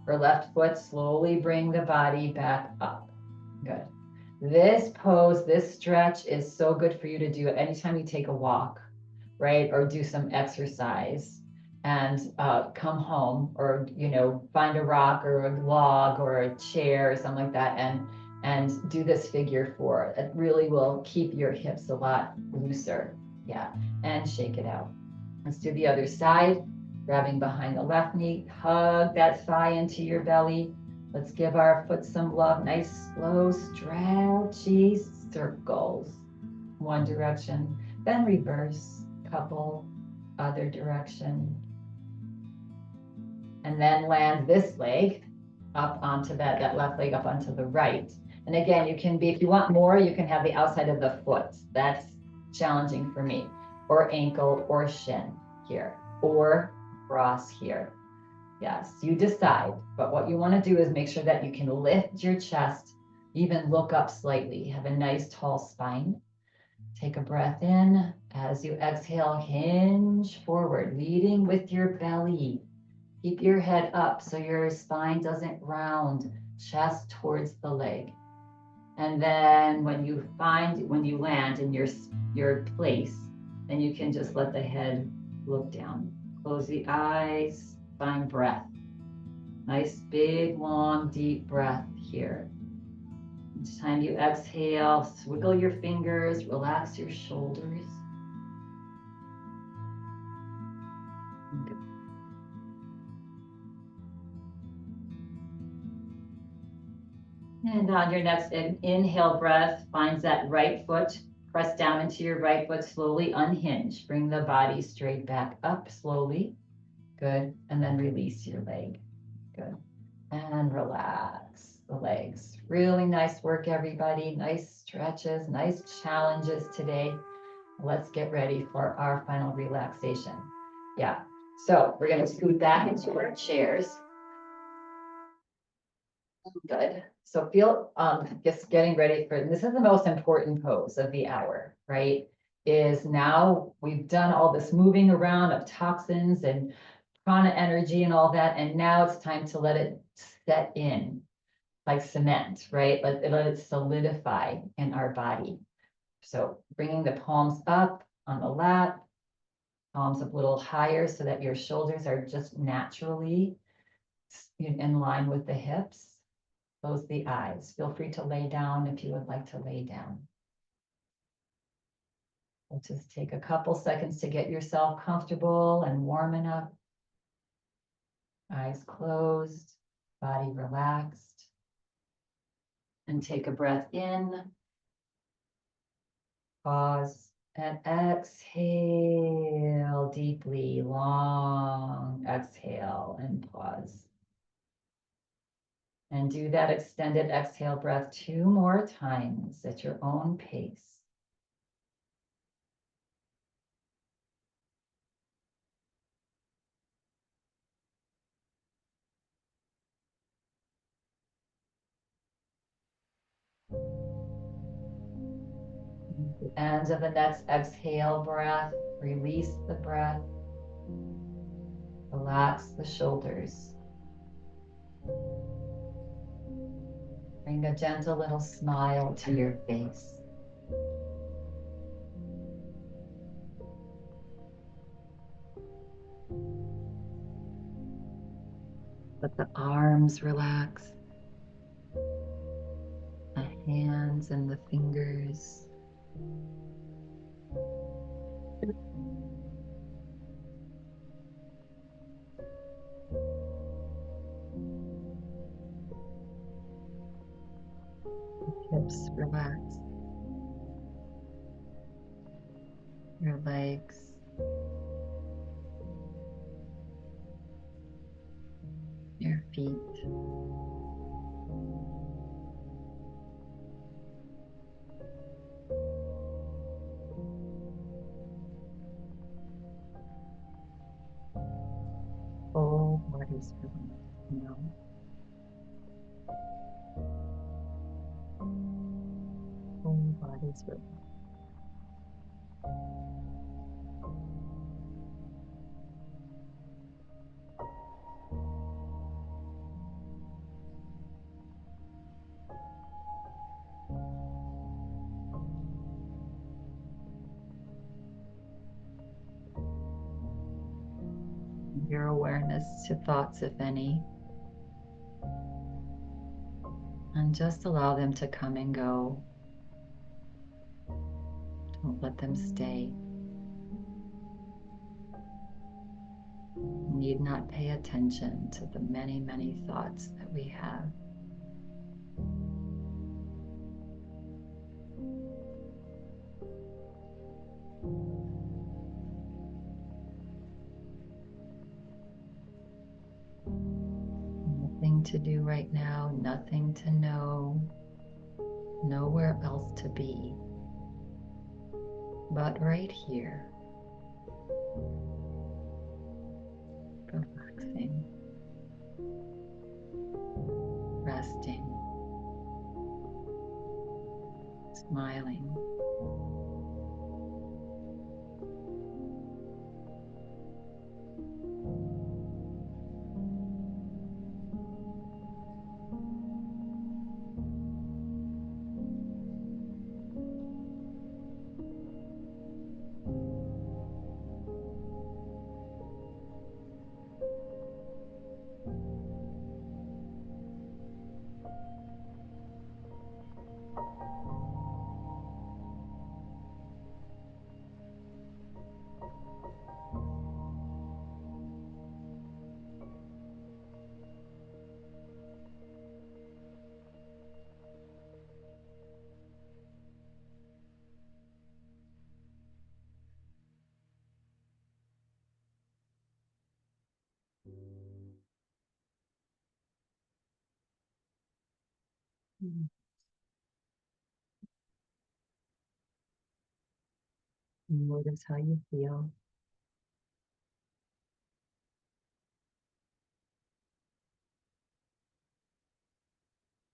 or left foot, slowly bring the body back up. Good. This pose, this stretch is so good for you to do anytime you take a walk, right? Or do some exercise and come home, or, find a rock or a log or a chair or something like that and do this figure 4. It really will keep your hips a lot looser. Yeah. And shake it out. Let's do the other side. Grabbing behind the left knee, hug that thigh into your belly. Let's give our foot some love. Nice, slow, stretchy circles. One direction, then reverse, couple, other direction. And then land this leg up onto that left leg up onto the right. And again, you can be, if you want more, you can have the outside of the foot. That's challenging for me. Or ankle or shin here, or cross here. Yes, you decide. But what you want to do is make sure that you can lift your chest, even look up slightly. Have a nice tall spine. Take a breath in. As you exhale, hinge forward, leading with your belly. Keep your head up so your spine doesn't round, chest towards the leg. And then when you land in your place, then you can just let the head look down. Close the eyes, find breath. Nice, big, long, deep breath here. Each time you exhale, wiggle your fingers, relax your shoulders. And on your next inhale breath, finds that right foot, press down into your right foot, slowly unhinge. Bring the body straight back up slowly. Good. And then release your leg. Good. And relax the legs. Really nice work, everybody. Nice stretches, nice challenges today. Let's get ready for our final relaxation. Yeah. So we're going to scoot back into our chairs. Good. So feel just getting ready for this is the most important pose of the hour, right? Is now we've done all this moving around of toxins and prana energy and all that, and now it's time to let it set in like cement, right? Let it solidify in our body. So bringing the palms up on the lap, palms a little higher so that your shoulders are just naturally in line with the hips. Close the eyes. Feel free to lay down if you would like to lay down. We'll just take a couple seconds to get yourself comfortable and warm enough. Eyes closed, body relaxed. And take a breath in. Pause and exhale deeply, long exhale and pause. And do that extended exhale breath 2 more times at your own pace. At the end of the next exhale breath, release the breath. Relax the shoulders. Bring a gentle little smile to your face. Let the arms relax, the hands and the fingers. Hips relax. Your legs. Your feet. Whole body's relaxed now. Whole body's relaxed. Your awareness to thoughts, if any, and just allow them to come and go. Don't let them stay. You need not pay attention to the many, many thoughts that we have. Nothing to do right now, nothing to know, nowhere else to be, but right here, relaxing, resting, smiling. Notice how you feel.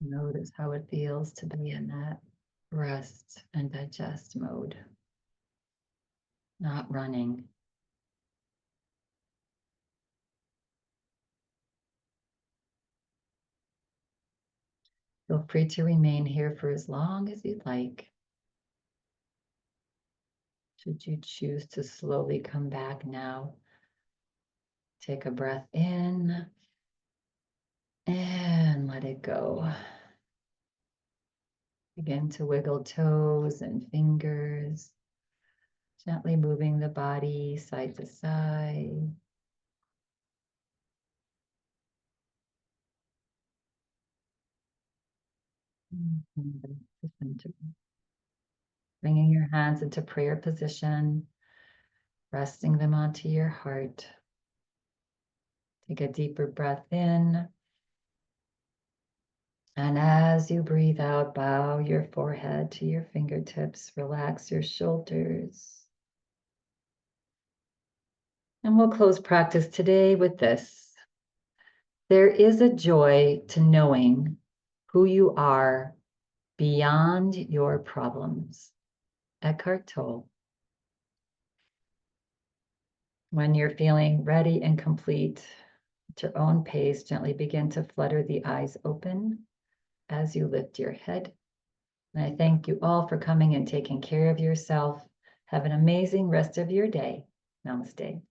Notice how it feels to be in that rest and digest mode, not running. Feel free to remain here for as long as you'd like. Should you choose to slowly come back now, take a breath in and let it go. Begin to wiggle toes and fingers, gently moving the body side to side. Bringing your hands into prayer position, resting them onto your heart. Take a deeper breath in. And as you breathe out, bow your forehead to your fingertips, relax your shoulders. And we'll close practice today with this. There is a joy to knowing who you are beyond your problems. Eckhart Tolle. When you're feeling ready and complete, at your own pace, gently begin to flutter the eyes open as you lift your head. And I thank you all for coming and taking care of yourself. Have an amazing rest of your day. Namaste.